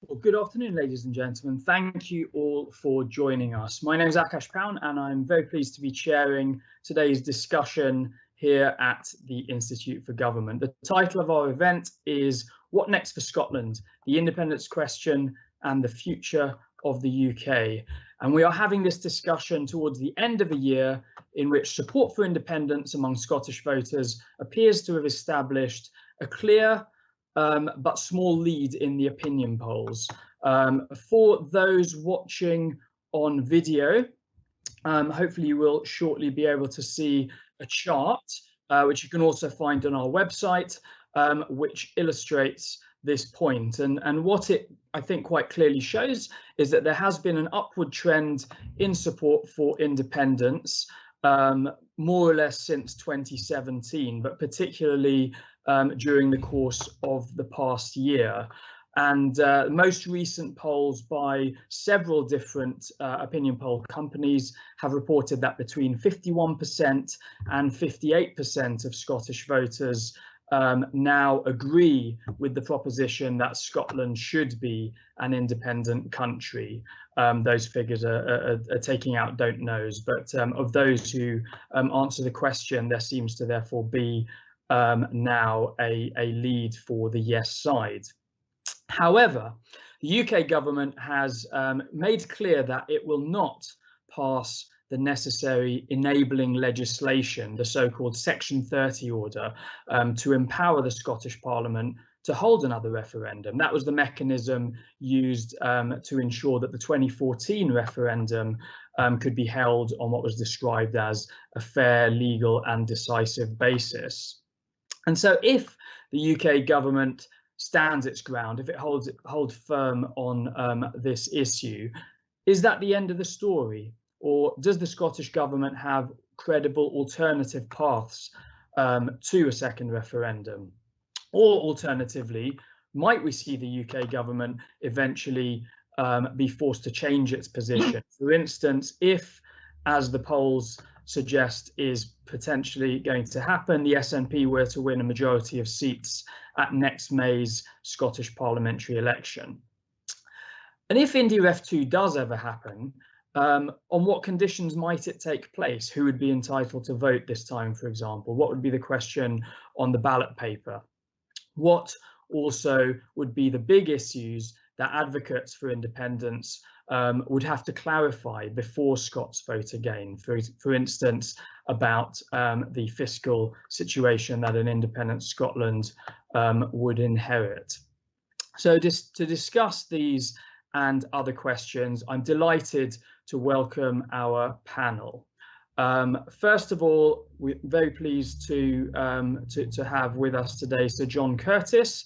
Well, good afternoon, ladies and gentlemen. Thank you all for joining us. My name is Akash Pound, and I'm very pleased to be chairing today's discussion here at the Institute for Government. The title of our event is What Next for Scotland? The Independence Question and the Future of the UK. And we are having this discussion towards the end of a year in which support for independence among Scottish voters appears to have established a clear but small lead in the opinion polls. For those watching on video, hopefully you will shortly be able to see a chart, which you can also find on our website, which illustrates this point. And what it, I think, quite clearly shows is that there has been an upward trend in support for independence, more or less since 2017, but particularly during the course of the past year. And most recent polls by several different opinion poll companies have reported that between 51% and 58% of Scottish voters now agree with the proposition that Scotland should be an independent country. Those figures are taking out don't knows, but of those who answer the question, there seems to therefore be now a lead for the yes side. However, the UK government has made clear that it will not pass the necessary enabling legislation, the so-called Section 30 order, to empower the Scottish Parliament to hold another referendum. That was the mechanism used to ensure that the 2014 referendum could be held on what was described as a fair, legal and decisive basis. And so if the UK government stands its ground, if it holds firm on this issue, is that the end of the story? Or does the Scottish government have credible alternative paths to a second referendum? Or alternatively, might we see the UK government eventually be forced to change its position? For instance, if, as the polls suggest is potentially going to happen, the SNP were to win a majority of seats at next May's Scottish parliamentary election. And if IndyRef 2 does ever happen, on what conditions might it take place? Who would be entitled to vote this time, for example? What would be the question on the ballot paper? What also would be the big issues that advocates for independence would have to clarify before Scots vote again, for instance, about the fiscal situation that an independent Scotland would inherit. So just to discuss these and other questions, I'm delighted to welcome our panel. First of all, we're very pleased to have with us today Sir John Curtice,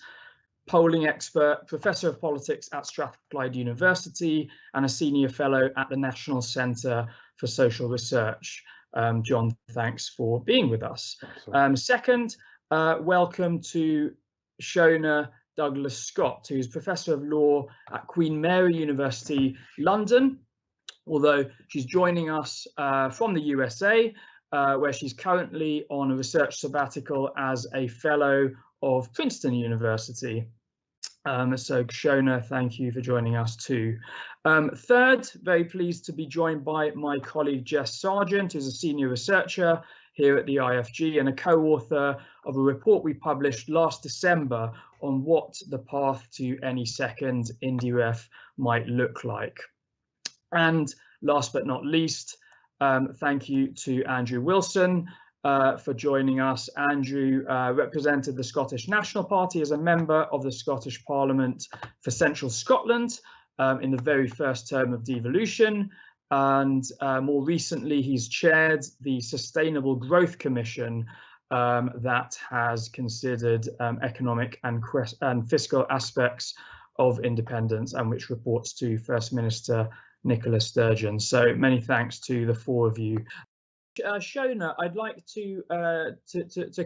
polling expert, professor of politics at Strathclyde University and a senior fellow at the National Centre for Social Research. John, thanks for being with us. Second, welcome to Sionaidh Douglas-Scott, who's Professor of Law at Queen Mary University, London, although she's joining us from the USA, where she's currently on a research sabbatical as a fellow of Princeton University. So Sionaidh, thank you for joining us too. Third, very pleased to be joined by my colleague Jess Sargent, who's a senior researcher here at the IfG and a co-author of a report we published last December on what the path to any second IndyRef might look like. And last but not least, thank you to Andrew Wilson for joining us. Andrew represented the Scottish National Party as a member of the Scottish Parliament for Central Scotland in the very first term of devolution. And more recently, he's chaired the Sustainable Growth Commission that has considered economic and fiscal aspects of independence and which reports to First Minister Nicola Sturgeon. So many thanks to the four of you. Sionaidh, I'd like to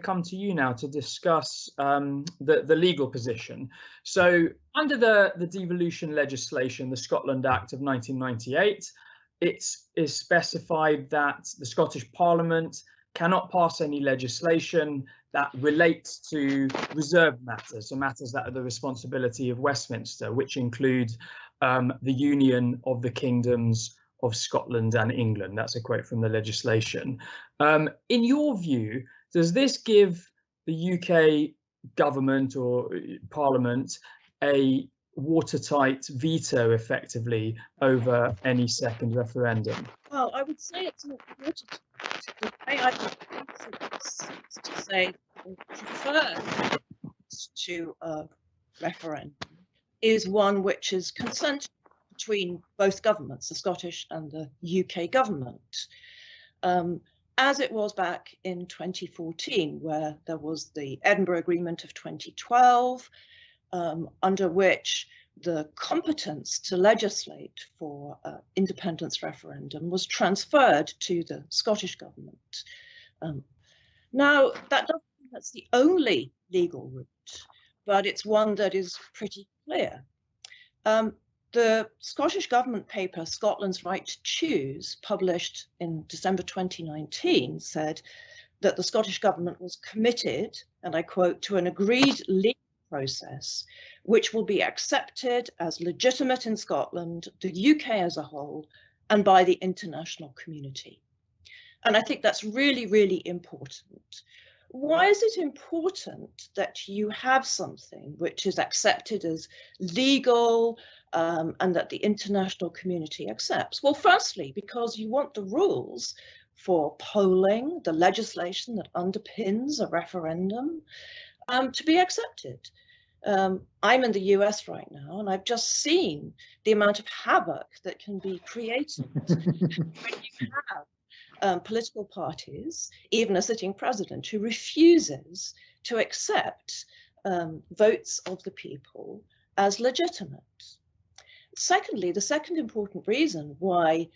come to you now to discuss the legal position. So under the devolution legislation, the Scotland Act of 1998, it is specified that the Scottish Parliament cannot pass any legislation that relates to reserved matters, so matters that are the responsibility of Westminster, which include the union of the kingdoms of Scotland and England. That's a quote from the legislation. In your view, does this give the UK government or Parliament a watertight veto effectively over any second referendum? Well, I would say it's not watertight. The way I would to say preferred to a referendum is one which is consensual between both governments, the Scottish and the UK government, as it was back in 2014, where there was the Edinburgh Agreement of 2012, under which the competence to legislate for independence referendum was transferred to the Scottish government. Now, that doesn't mean that's the only legal route, but it's one that is pretty clear. The Scottish government paper, Scotland's Right to Choose, published in December 2019, said that the Scottish government was committed, and I quote, to an agreed legal process which will be accepted as legitimate in Scotland, the UK as a whole, and by the international community. And I think that's really, really important. Why is it important that you have something which is accepted as legal and that the international community accepts? Well, firstly, because you want the rules for polling, the legislation that underpins a referendum, to be accepted. I'm in the US right now, and I've just seen the amount of havoc that can be created when you have political parties, even a sitting president, who refuses to accept votes of the people as legitimate. Secondly, the second important reason why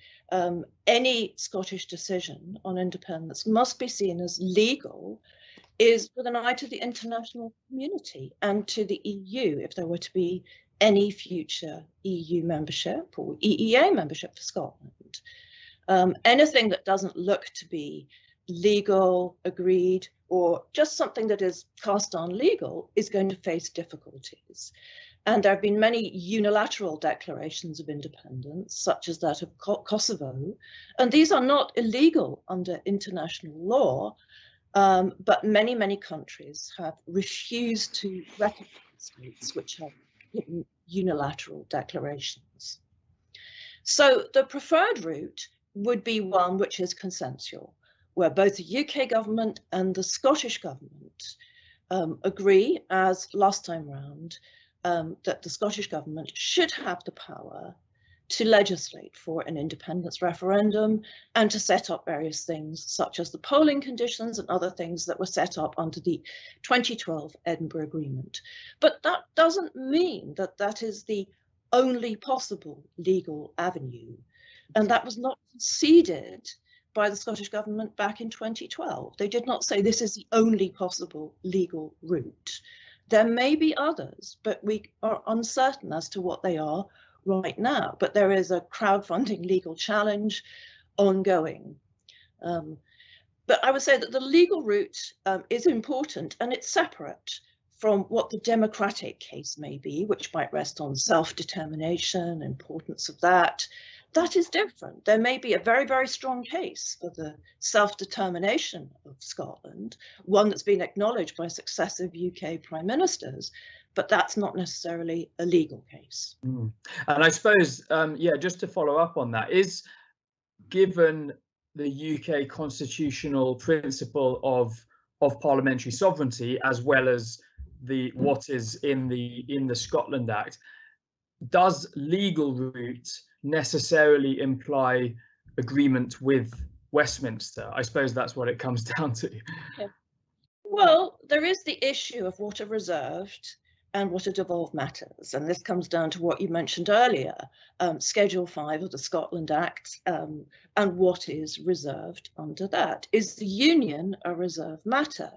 any Scottish decision on independence must be seen as legal is with an eye to the international community and to the EU, if there were to be any future EU membership or EEA membership for Scotland. Anything that doesn't look to be legal, agreed, or just something that is cast on legal is going to face difficulties. And there have been many unilateral declarations of independence, such as that of Kosovo, and these are not illegal under international law, but many, many countries have refused to recognize states which have given unilateral declarations. So the preferred route would be one which is consensual, where both the UK government and the Scottish government agree, as last time round, that the Scottish government should have the power to legislate for an independence referendum and to set up various things such as the polling conditions and other things that were set up under the 2012 Edinburgh Agreement. But that doesn't mean that that is the only possible legal avenue. And that was not conceded by the Scottish government back in 2012. They did not say this is the only possible legal route. There may be others, but we are uncertain as to what they are right now. But there is a crowdfunding legal challenge ongoing. But I would say that the legal route is important, and it's separate from what the democratic case may be, which might rest on self-determination, importance of that. That is different. There may be a very, very strong case for the self-determination of Scotland, one that's been acknowledged by successive UK prime ministers, but that's not necessarily a legal case. And I suppose, yeah, just to follow up on that, is given the UK constitutional principle of parliamentary sovereignty, as well as what is in the Scotland Act, does legal route necessarily imply agreement with Westminster? I suppose that's what it comes down to. Yeah. Well, there is the issue of what are reserved and what are devolved matters, and this comes down to what you mentioned earlier, Schedule 5 of the Scotland Act, and what is reserved under that. Is the union a reserved matter?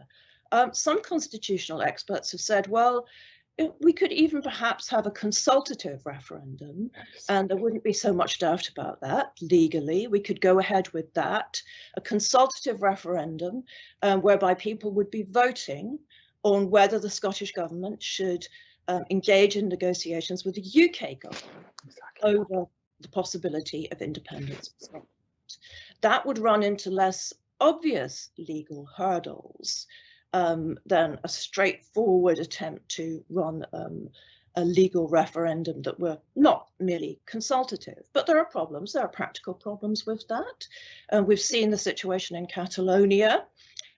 Some constitutional experts have said, well, we could even perhaps have a consultative referendum, and there wouldn't be so much doubt about that legally. We could go ahead with that, a consultative referendum whereby people would be voting on whether the Scottish government should engage in negotiations with the UK government over the possibility of independence of Scotland. That would run into less obvious legal hurdles than a straightforward attempt to run a legal referendum that were not merely consultative. But there are problems, there are practical problems with that. We've seen the situation in Catalonia,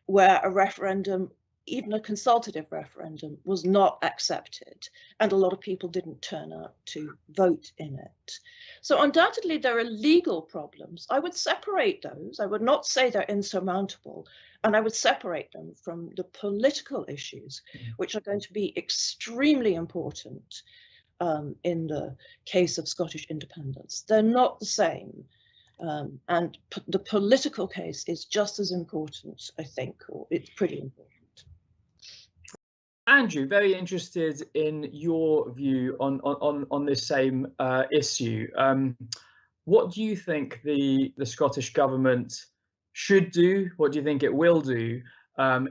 where a referendum, even a consultative referendum, was not accepted, and a lot of people didn't turn out to vote in it. So undoubtedly there are legal problems. I would separate those. I would not say they're insurmountable, and I would separate them from the political issues, which are going to be extremely important in the case of Scottish independence. They're not the same. And the political case is just as important, I think, or it's pretty important. Andrew, very interested in your view on this same issue. What do you think the Scottish government should do? What do you think it will do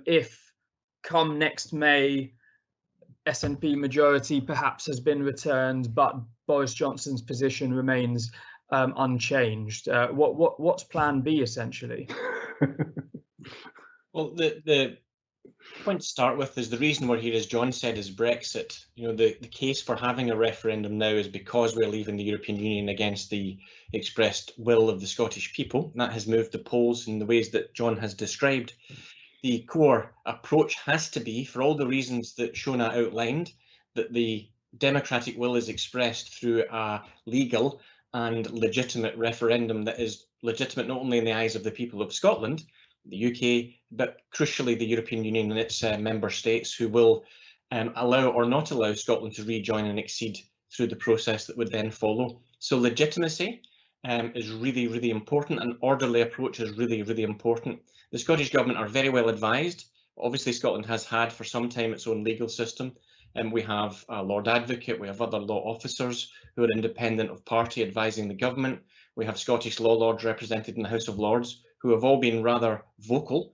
if, come next May, SNP majority perhaps has been returned, but Boris Johnson's position remains unchanged? What's Plan B essentially? Well, the point to start with is the reason we're here, as John said, is Brexit. You know, the case for having a referendum now is because we're leaving the European Union against the expressed will of the Scottish people. And that has moved the polls in the ways that John has described. The core approach has to be, for all the reasons that Sionaidh outlined, that the democratic will is expressed through a legal and legitimate referendum that is legitimate not only in the eyes of the people of Scotland, the UK, but crucially the European Union and its member states, who will allow or not allow Scotland to rejoin and accede through the process that would then follow. So legitimacy is really, really important. An orderly approach is really, really important. The Scottish Government are very well advised. Obviously, Scotland has had for some time its own legal system. And we have a Lord Advocate, we have other law officers who are independent of party advising the government. We have Scottish law lords represented in the House of Lords who have all been rather vocal,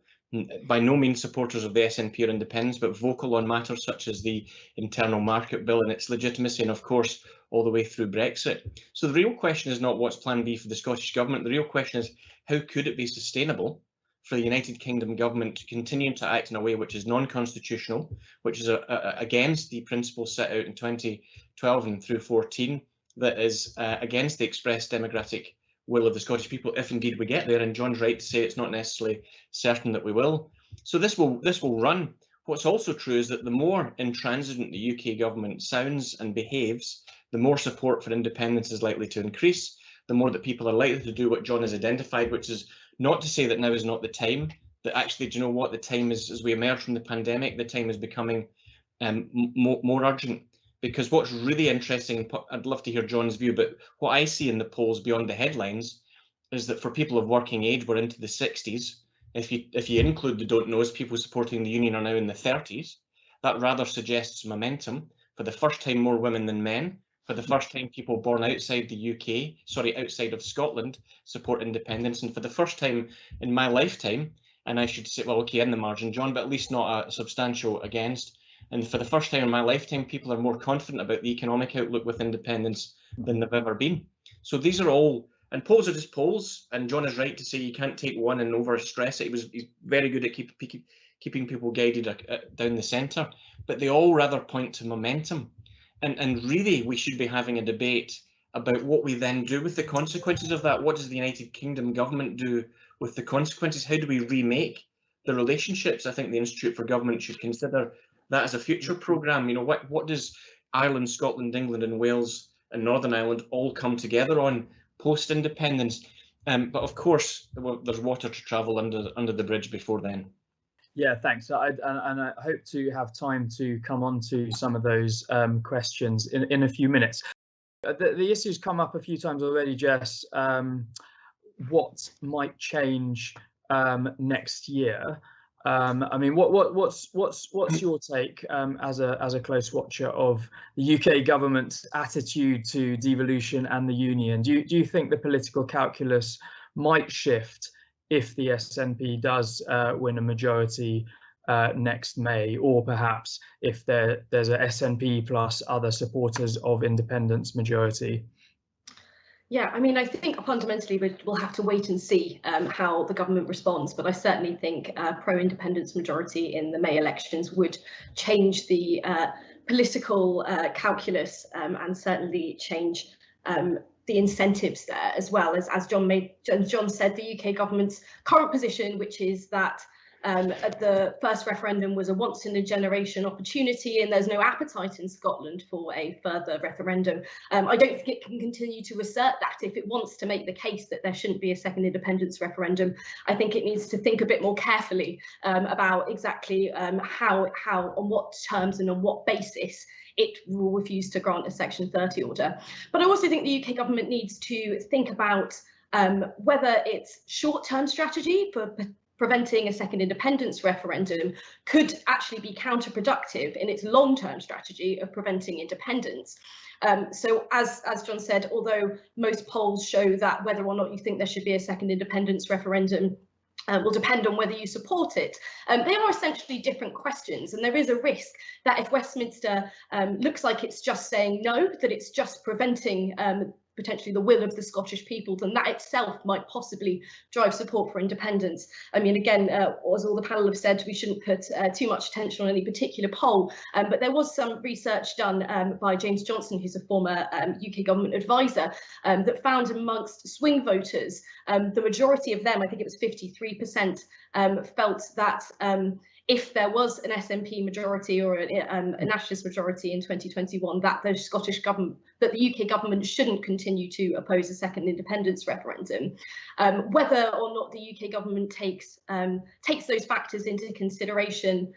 by no means supporters of the SNP or independence, but vocal on matters such as the internal market bill and its legitimacy, and of course, all the way through Brexit. So the real question is not what's Plan B for the Scottish Government. The real question is how could it be sustainable for the United Kingdom government to continue to act in a way which is non-constitutional, which is against the principles set out in 2012 and through 14, that is against the express democratic will of the Scottish people, if indeed we get there. And John's right to say it's not necessarily certain that we will. So this will run. What's also true is that the more intransigent the UK government sounds and behaves, the more support for independence is likely to increase, the more that people are likely to do what John has identified, which is not to say that now is not the time, that actually, do you know what, the time is, as we emerge from the pandemic, the time is becoming more urgent. Because what's really interesting, I'd love to hear John's view, but what I see in the polls beyond the headlines is that for people of working age, we're into the 60s. If you include the don't knows, people supporting the union are now in the 30s. That rather suggests momentum. For the first time, more women than men. For the first time, people born outside the UK, outside of Scotland, support independence. And for the first time in my lifetime, and I should say, well, okay, in the margin, John, but at least not a substantial against. And for the first time in my lifetime, people are more confident about the economic outlook with independence than they've ever been. So these are all, and polls are just polls. And John is right to say you can't take one and over-stress it. He's very good at keeping people guided down the centre. But they all rather point to momentum. And really, we should be having a debate about what we then do with the consequences of that. What does the United Kingdom government do with the consequences? How do we remake the relationships? I think the Institute for Government should consider that as a future programme. You know, what does Ireland, Scotland, England and Wales and Northern Ireland all come together on post-independence? But of course, there's water to travel under the bridge before then. Yeah, thanks. I hope to have time to come on to some of those questions in a few minutes. The issue's come up a few times already, Jess. What might change next year? I mean, what's your take as a close watcher of the UK government's attitude to devolution and the union? Do you think the political calculus might shift if the SNP does win a majority next May, or perhaps if there's a SNP plus other supporters of independence majority? Yeah, I mean, I think fundamentally we'll have to wait and see how the government responds, but I certainly think pro-independence majority in the May elections would change the political calculus and certainly change the incentives there, as well as John said, the UK government's current position, which is that the first referendum was a once-in-a-generation opportunity, and there's no appetite in Scotland for a further referendum. I don't think it can continue to assert that if it wants to make the case that there shouldn't be a second independence referendum. I think it needs to think a bit more carefully about exactly how, on what terms and on what basis it will refuse to grant a Section 30 order. But I also think the UK government needs to think about whether its short-term strategy for preventing a second independence referendum could actually be counterproductive in its long-term strategy of preventing independence. So as John said, although most polls show that whether or not you think there should be a second independence referendum will depend on whether you support it. They are essentially different questions, and there is a risk that if Westminster looks like it's just saying no, that it's just preventing potentially the will of the Scottish people, then that itself might possibly drive support for independence. I mean, again, as all the panel have said, we shouldn't put too much attention on any particular poll, but there was some research done by James Johnson, who's a former UK government advisor, that found amongst swing voters, the majority of them, I think it was 53%, felt that if there was an SNP majority or a nationalist majority in 2021, that the Scottish government, that the UK government shouldn't continue to oppose a second independence referendum. Whether or not the UK government takes those factors into consideration,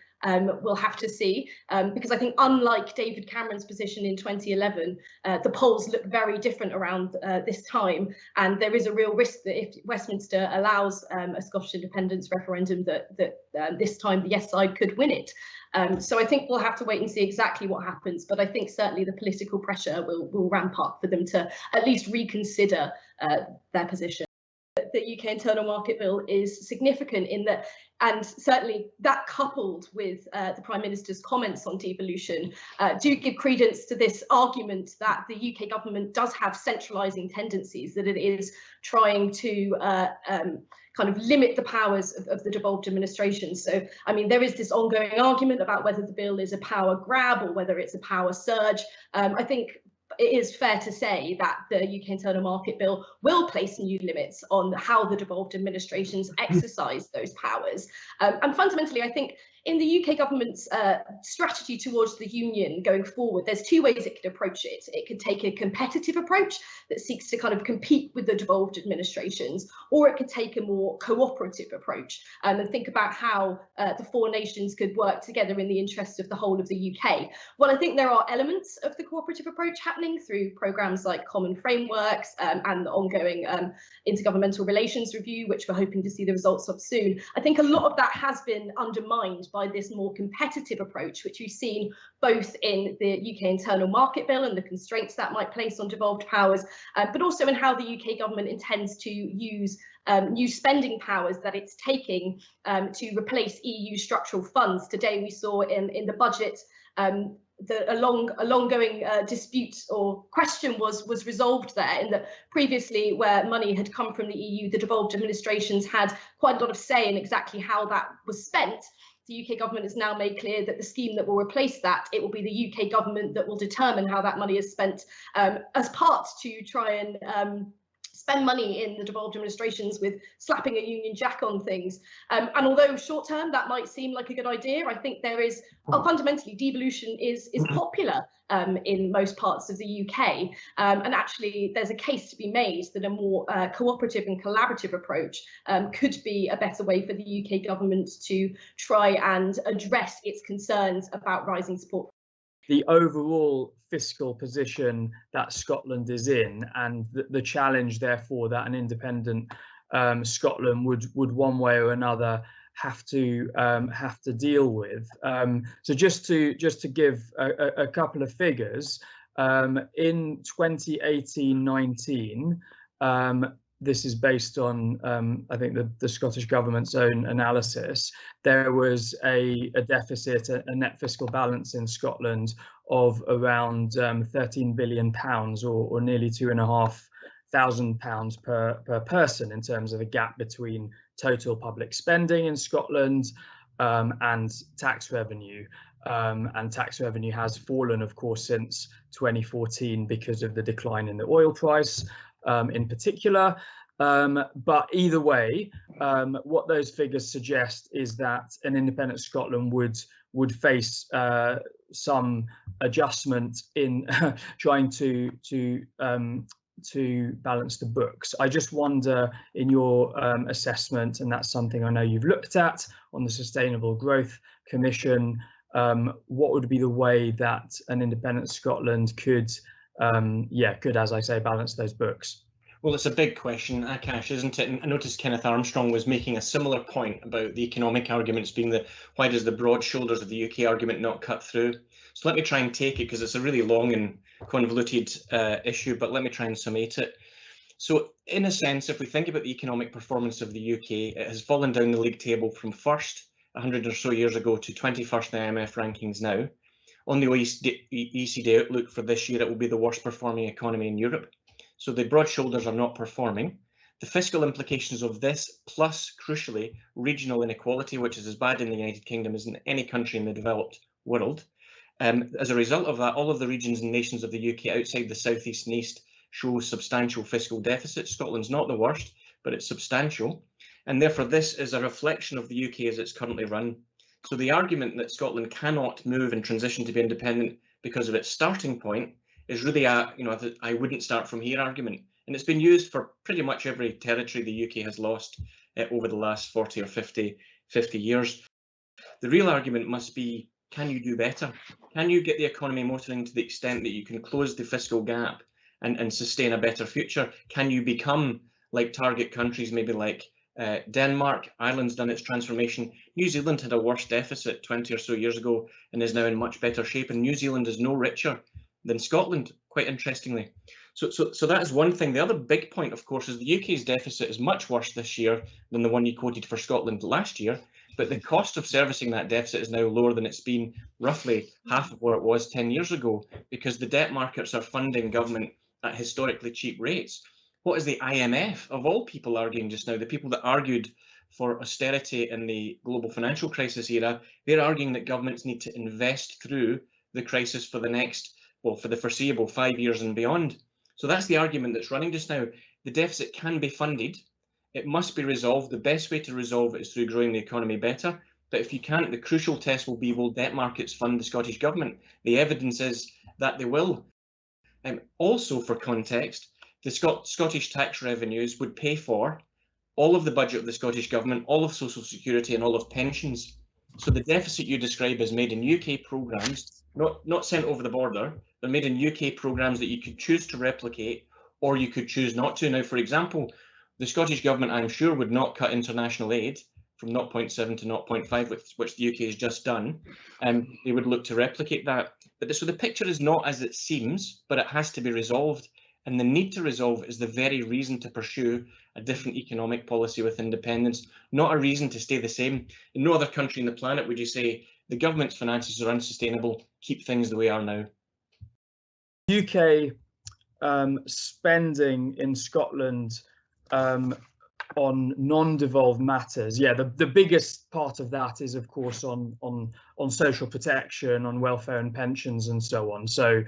we'll have to see, because I think unlike David Cameron's position in 2011, the polls look very different around this time, and there is a real risk that if Westminster allows a Scottish independence referendum, that this time the yes side could win it. So I think we'll have to wait and see exactly what happens, but I think certainly the political pressure will ramp up for them to at least reconsider their position. The UK Internal Market Bill is significant in that, and certainly that coupled with the Prime Minister's comments on devolution do give credence to this argument that the UK government does have centralising tendencies, that it is trying to kind of limit the powers of the devolved administrations. So, I mean, there is this ongoing argument about whether the bill is a power grab or whether it's a power surge. I think it is fair to say that the UK Internal Market Bill will place new limits on how the devolved administrations exercise those powers. And fundamentally, I think in the UK government's strategy towards the union going forward, there's two ways it could approach it. It could take a competitive approach that seeks to kind of compete with the devolved administrations, or it could take a more cooperative approach and think about how the four nations could work together in the interests of the whole of the UK. Well, I think there are elements of the cooperative approach happening through programmes like common frameworks and the ongoing intergovernmental relations review, which we're hoping to see the results of soon. I think a lot of that has been undermined by this more competitive approach, which we've seen both in the UK Internal Market Bill and the constraints that might place on devolved powers, but also in how the UK government intends to use new spending powers that it's taking to replace EU structural funds. Today we saw in the budget a long-going dispute or question was resolved there, in that previously, where money had come from the EU, the devolved administrations had quite a lot of say in exactly how that was spent. The UK government has now made clear that the scheme that will replace that, it will be the UK government that will determine how that money is spent, as part to try and spend money in the devolved administrations with slapping a Union Jack on things. And although short term that might seem like a good idea, I think there is fundamentally devolution is popular in most parts of the UK. And actually there's a case to be made that a more cooperative and collaborative approach could be a better way for the UK government to try and address its concerns about rising support. The overall fiscal position that Scotland is in, and the challenge, therefore, that an independent Scotland would one way or another have to deal with. So just to give a couple of figures, in 2018-19, this is based on I think the Scottish Government's own analysis, there was a deficit, a net fiscal balance in Scotland of around £13 billion, or nearly £2,500 per person, in terms of a gap between total public spending in Scotland and tax revenue. And tax revenue has fallen, of course, since 2014 because of the decline in the oil price in particular. But either way, what those figures suggest is that an independent Scotland would face some adjustment in trying to balance the books. I just wonder, in your assessment, and that's something I know you've looked at on the Sustainable Growth Commission, what would be the way that an independent Scotland could, as I say, balance those books? Well, it's a big question, Akash, isn't it? And I noticed Kenneth Armstrong was making a similar point about the economic arguments being why does the broad shoulders of the UK argument not cut through? So let me try and take it, because it's a really long and convoluted issue, but let me try and summate it. So in a sense, if we think about the economic performance of the UK, it has fallen down the league table from first 100 or so years ago to 21st in the IMF rankings now. On the OECD outlook for this year, it will be the worst performing economy in Europe. So the broad shoulders are not performing. The fiscal implications of this, plus crucially, regional inequality, which is as bad in the United Kingdom as in any country in the developed world. As a result of that, all of the regions and nations of the UK outside the southeast and east show substantial fiscal deficits. Scotland's not the worst, but it's substantial. And therefore, this is a reflection of the UK as it's currently run. So the argument that Scotland cannot move and transition to be independent because of its starting point is really a, I wouldn't start from here argument. And it's been used for pretty much every territory the UK has lost over the last 40 or 50 years. The real argument must be, can you do better? Can you get the economy motoring to the extent that you can close the fiscal gap and sustain a better future? Can you become like target countries, maybe like Denmark? Ireland's done its transformation. New Zealand had a worse deficit 20 or so years ago and is now in much better shape. And New Zealand is no richer than Scotland, quite interestingly. So that is one thing. The other big point, of course, is the UK's deficit is much worse this year than the one you quoted for Scotland last year. But the cost of servicing that deficit is now lower than it's been, roughly half of where it was 10 years ago, because the debt markets are funding government at historically cheap rates. What is the IMF, of all people, arguing just now? The people that argued for austerity in the global financial crisis era, they're arguing that governments need to invest through the crisis for the next, well, for the foreseeable 5 years and beyond. So that's the argument that's running just now. The deficit can be funded. It must be resolved. The best way to resolve it is through growing the economy better. But if you can't, the crucial test will be, will debt markets fund the Scottish Government? The evidence is that they will. Also, for context, the Scottish tax revenues would pay for all of the budget of the Scottish Government, all of social security and all of pensions. So the deficit you describe is made in UK programmes, not sent over the border. They're made in UK programmes that you could choose to replicate, or you could choose not to. Now, for example, the Scottish Government, I'm sure, would not cut international aid from 0.7 to 0.5, which the UK has just done. They would look to replicate that. But so the picture is not as it seems, but it has to be resolved. And the need to resolve is the very reason to pursue a different economic policy with independence, not a reason to stay the same. In no other country on the planet would you say the government's finances are unsustainable, keep things the way they are now. UK spending in Scotland on non-devolved matters, the biggest part of that is, of course, on social protection, on welfare and pensions and so on. So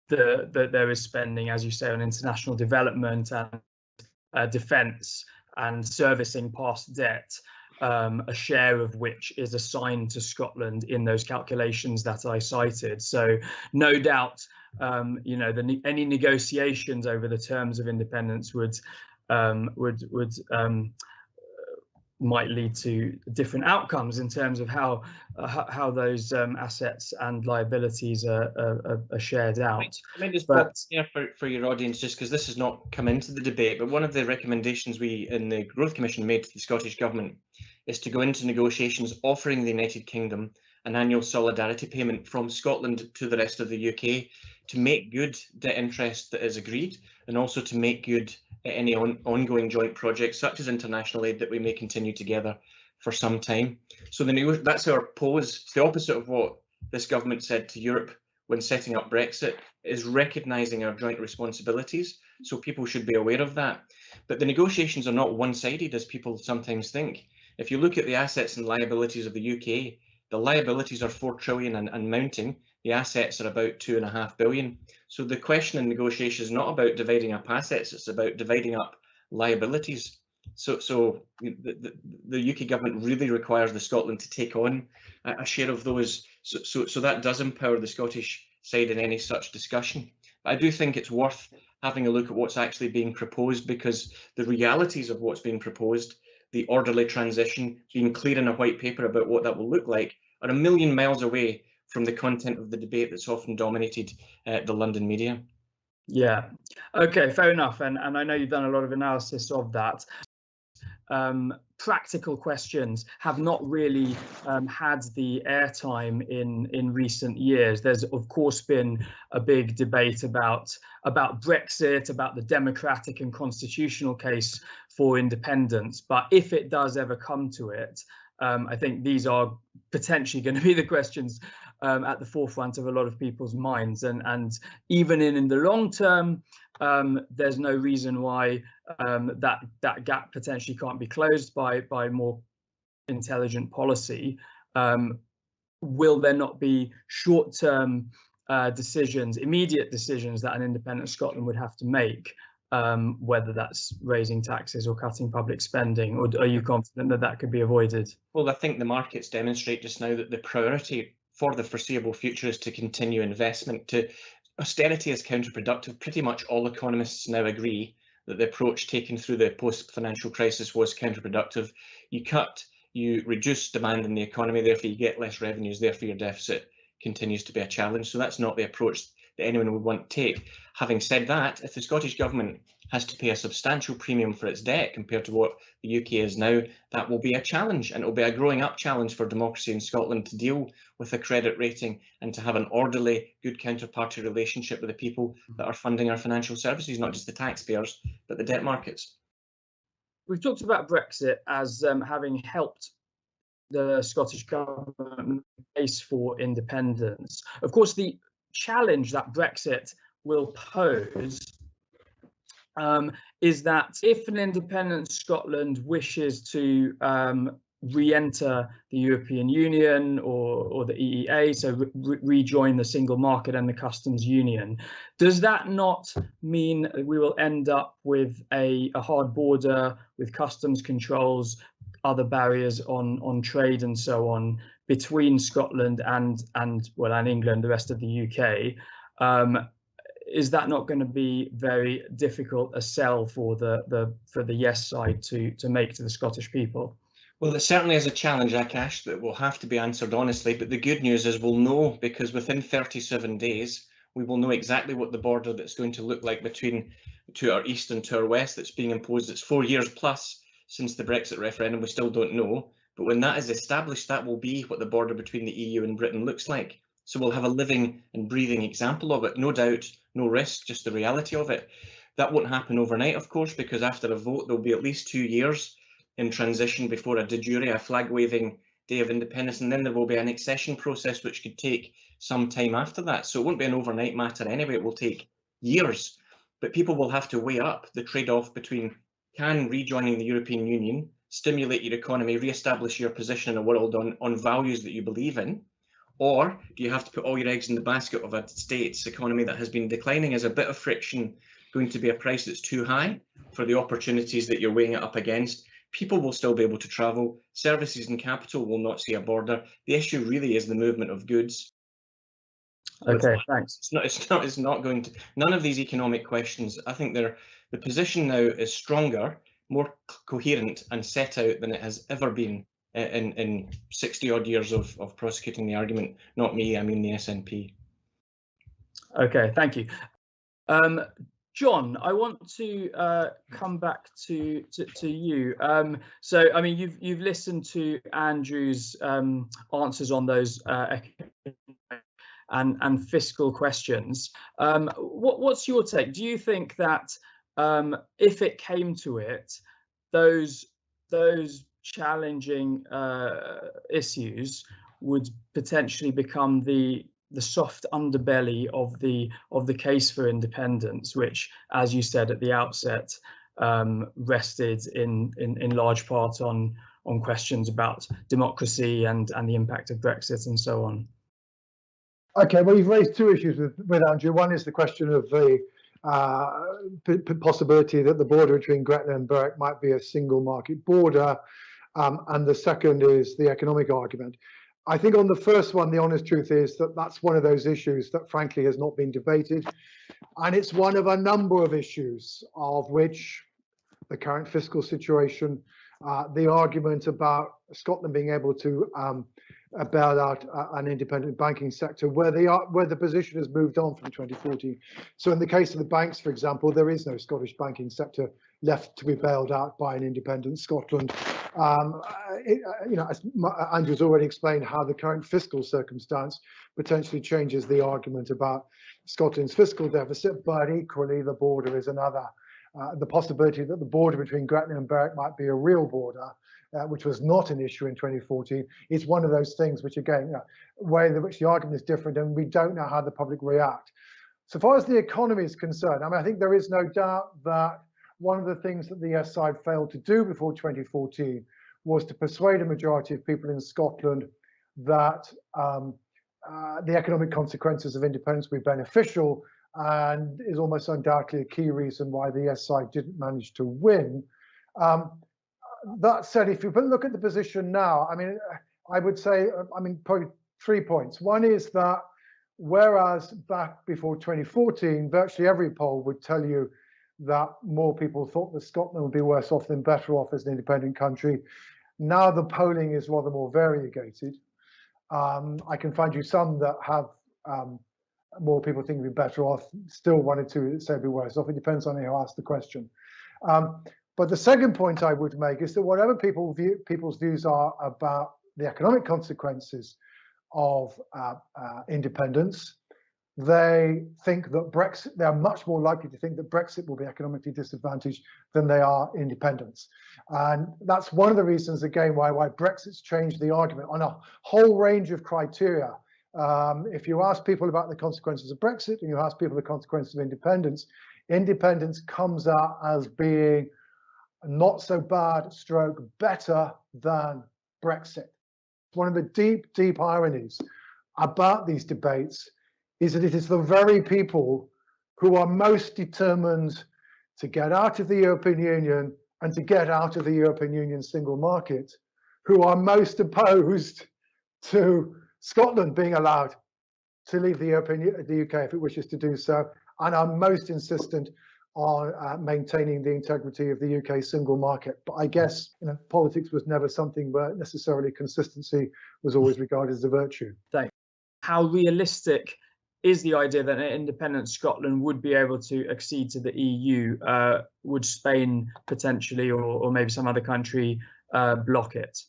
there is spending, as you say, on international development and defence and servicing past debt, a share of which is assigned to Scotland in those calculations that I cited. So no doubt, any negotiations over the terms of independence might lead to different outcomes in terms of how those assets and liabilities are shared out. I might just put here for your audience, just because this has not come into the debate, but one of the recommendations we in the Growth Commission made to the Scottish Government is to go into negotiations offering the United Kingdom an annual solidarity payment from Scotland to the rest of the UK to make good the interest that is agreed, and also to make good any ongoing joint projects such as international aid that we may continue together for some time. So that's our pose. It's the opposite of what this government said to Europe when setting up Brexit, is recognising our joint responsibilities. So people should be aware of that. But the negotiations are not one-sided, as people sometimes think. If you look at the assets and liabilities of the UK, the liabilities are 4 trillion and mounting. The assets are about 2.5 billion. So the question in negotiation is not about dividing up assets, it's about dividing up liabilities. So the UK government really requires the Scotland to take on a share of those. So that does empower the Scottish side in any such discussion. But I do think it's worth having a look at what's actually being proposed, because the realities of what's being proposed, the orderly transition, being clear in a white paper about what that will look like, are a million miles away from the content of the debate that's often dominated the London media. Yeah, okay, fair enough. And I know you've done a lot of analysis of that. Practical questions have not really had the airtime in recent years. There's of course been a big debate about Brexit, about the democratic and constitutional case for independence. But if it does ever come to it, I think these are potentially going to be the questions at the forefront of a lot of people's minds. And even in the long term, there's no reason why that gap potentially can't be closed by more intelligent policy. Will there not be short-term decisions, immediate decisions that an independent Scotland would have to make, whether that's raising taxes or cutting public spending, or are you confident that that could be avoided? Well, I think the markets demonstrate just now that the priority for the foreseeable future is to continue investment. Austerity is counterproductive. Pretty much all economists now agree that the approach taken through the post-financial crisis was counterproductive. You cut, you reduce demand in the economy, therefore you get less revenues, therefore your deficit continues to be a challenge. So that's not the approach that anyone would want to take. Having said that, if the Scottish Government has to pay a substantial premium for its debt compared to what the UK is now, that will be a challenge, and it will be a growing up challenge for democracy in Scotland to deal with a credit rating and to have an orderly, good counterparty relationship with the people that are funding our financial services, not just the taxpayers, but the debt markets. We've talked about Brexit as having helped the Scottish Government case for independence. Of course, the challenge that Brexit will pose is that if an independent Scotland wishes to re-enter the European Union or the EEA, so rejoin the single market and the customs union, does that not mean we will end up with a hard border with customs controls, other barriers on trade and so on between Scotland and England, the rest of the UK? Is that not going to be very difficult a sell for the yes side to make to the Scottish people? Well, it certainly is a challenge, Akash, that will have to be answered honestly. But the good news is we'll know, because within 37 days, we will know exactly what the border that's going to look like to our east and to our west that's being imposed. It's 4 years plus since the Brexit referendum. We still don't know. But when that is established, that will be what the border between the EU and Britain looks like. So we'll have a living and breathing example of it. No doubt, no risk, just the reality of it. That won't happen overnight, of course, because after a vote, there'll be at least 2 years in transition before a de jure, a flag-waving day of independence, and then there will be an accession process which could take some time after that. So it won't be an overnight matter anyway, it will take years. But people will have to weigh up the trade-off between, can rejoining the European Union stimulate your economy, re-establish your position in the world on values that you believe in, or do you have to put all your eggs in the basket of a state's economy that has been declining? Is a bit of friction going to be a price that's too high for the opportunities that you're weighing it up against? People will still be able to travel. Services and capital will not see a border. The issue really is the movement of goods. Okay, thanks. It's not going to. None of these economic questions. I think the position now is stronger, more coherent, and set out than it has ever been in 60 odd years of prosecuting the argument. Not me, I mean the SNP. Okay, thank you. John, I want to come back to you. So, I mean, you've listened to Andrew's answers on those and fiscal questions. What's your take? Do you think that if it came to it, those challenging issues would potentially become the soft underbelly of the case for independence, which, as you said at the outset, rested in large part on questions about democracy and the impact of Brexit and so on? Okay, well, you've raised two issues with Andrew. One is the question of the possibility that the border between Gretna and Berwick might be a single market border, and the second is the economic argument. I think on the first one, the honest truth is that that's one of those issues that frankly has not been debated. And it's one of a number of issues, of which the current fiscal situation, the argument about Scotland being able to bail out an independent banking sector, where the position has moved on from 2014. So in the case of the banks, for example, there is no Scottish banking sector left to be bailed out by an independent Scotland. As Andrew's already explained, how the current fiscal circumstance potentially changes the argument about Scotland's fiscal deficit, but equally the border is another. The possibility that the border between Gretna and Berwick might be a real border, which was not an issue in 2014, is one of those things which, again, way in which the argument is different, and we don't know how the public react. So far as the economy is concerned, I mean, I think there is no doubt that one of the things that the Yes side failed to do before 2014 was to persuade a majority of people in Scotland that the economic consequences of independence would be beneficial, and is almost undoubtedly a key reason why the Yes side didn't manage to win. That said, if you look at the position now, I mean, I would say, probably 3 points. One is that whereas back before 2014, virtually every poll would tell you that more people thought that Scotland would be worse off than better off as an independent country. Now the polling is rather more variegated. I can find you some that have more people think we'd be better off, still wanted to say be worse off. It depends on who asks the question. But the second point I would make is that whatever people's views are about the economic consequences of independence, they think that Brexit, they're much more likely to think that Brexit will be economically disadvantaged than they are independence. And that's one of the reasons, again, why Brexit's changed the argument on a whole range of criteria. If you ask people about the consequences of Brexit and you ask people the consequences of independence, independence comes out as being not so bad stroke better than Brexit. One of the deep, deep ironies about these debates is that it is the very people who are most determined to get out of the European Union and to get out of the European Union single market who are most opposed to Scotland being allowed to leave the UK if it wishes to do so, and are most insistent on maintaining the integrity of the UK single market. But I guess politics was never something where necessarily consistency was always regarded as a virtue. Thanks. How realistic is the idea that an independent Scotland would be able to accede to the EU? Would Spain potentially, or maybe some other country, block it?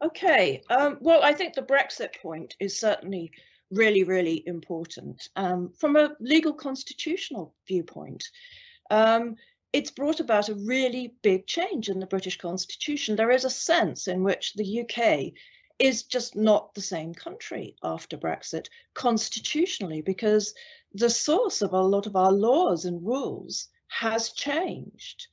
Okay, well, I think the Brexit point is certainly really, really important. From a legal constitutional viewpoint, it's brought about a really big change in the British Constitution. There is a sense in which the UK is just not the same country after Brexit constitutionally, because the source of a lot of our laws and rules has changed.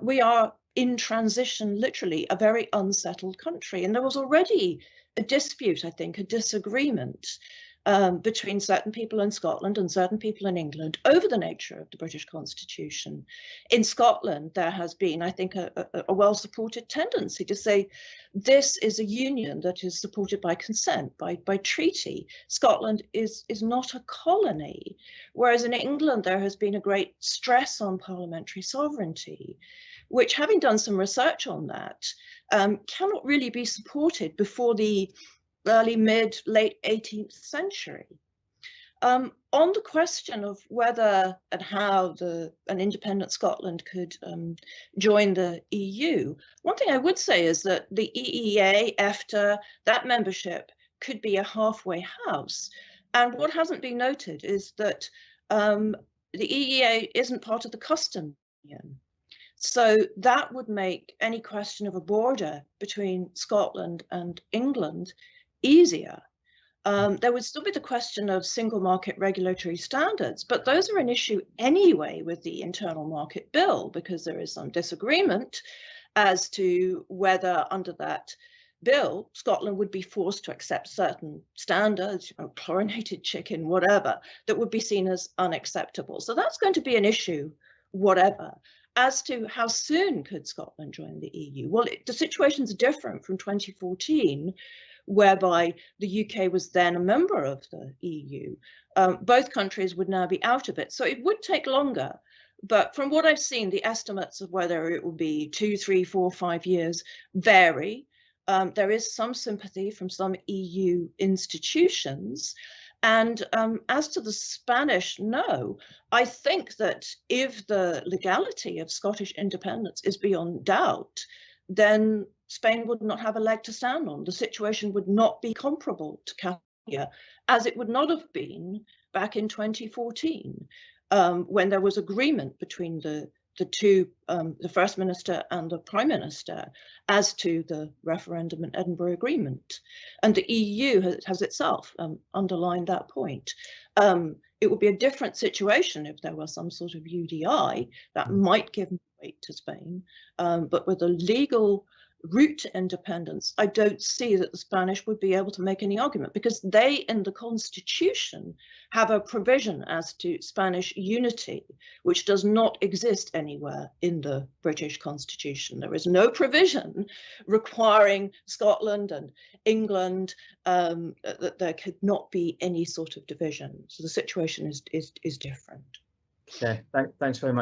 We are in transition, literally a very unsettled country. And there was already a dispute, I think, a disagreement between certain people in Scotland and certain people in England over the nature of the British Constitution. In Scotland, there has been, I think, a well-supported tendency to say this is a union that is supported by consent, by treaty. Scotland is not a colony, whereas in England there has been a great stress on parliamentary sovereignty, which, having done some research on that, cannot really be supported before the early, late 18th century. On the question of whether and how an independent Scotland could join the EU, one thing I would say is that the EEA, EFTA, that membership could be a halfway house. And what hasn't been noted is that the EEA isn't part of the customs union. So that would make any question of a border between Scotland and England easier. There would still be the question of single market regulatory standards, but those are an issue anyway with the internal market bill, because there is some disagreement as to whether under that bill, Scotland would be forced to accept certain standards, chlorinated chicken, whatever, that would be seen as unacceptable. So that's going to be an issue, whatever. As to how soon could Scotland join the EU? Well, the situation's different from 2014, whereby the UK was then a member of the EU. Both countries would now be out of it. So it would take longer. But from what I've seen, the estimates of whether it will be 2, 3, 4, 5 years vary. There is some sympathy from some EU institutions. And as to the Spanish, no, I think that if the legality of Scottish independence is beyond doubt, then Spain would not have a leg to stand on. The situation would not be comparable to Catalonia, as it would not have been back in 2014, when there was agreement between the two, the First Minister and the Prime Minister, as to the referendum and Edinburgh Agreement. And the EU has itself underlined that point. It would be a different situation if there was some sort of UDI that might give weight to Spain, but with a legal route to independence, I don't see that the Spanish would be able to make any argument, because they in the constitution have a provision as to Spanish unity, which does not exist anywhere in the British constitution. There is no provision requiring Scotland and England that there could not be any sort of division. So the situation is different. Okay, thanks very much.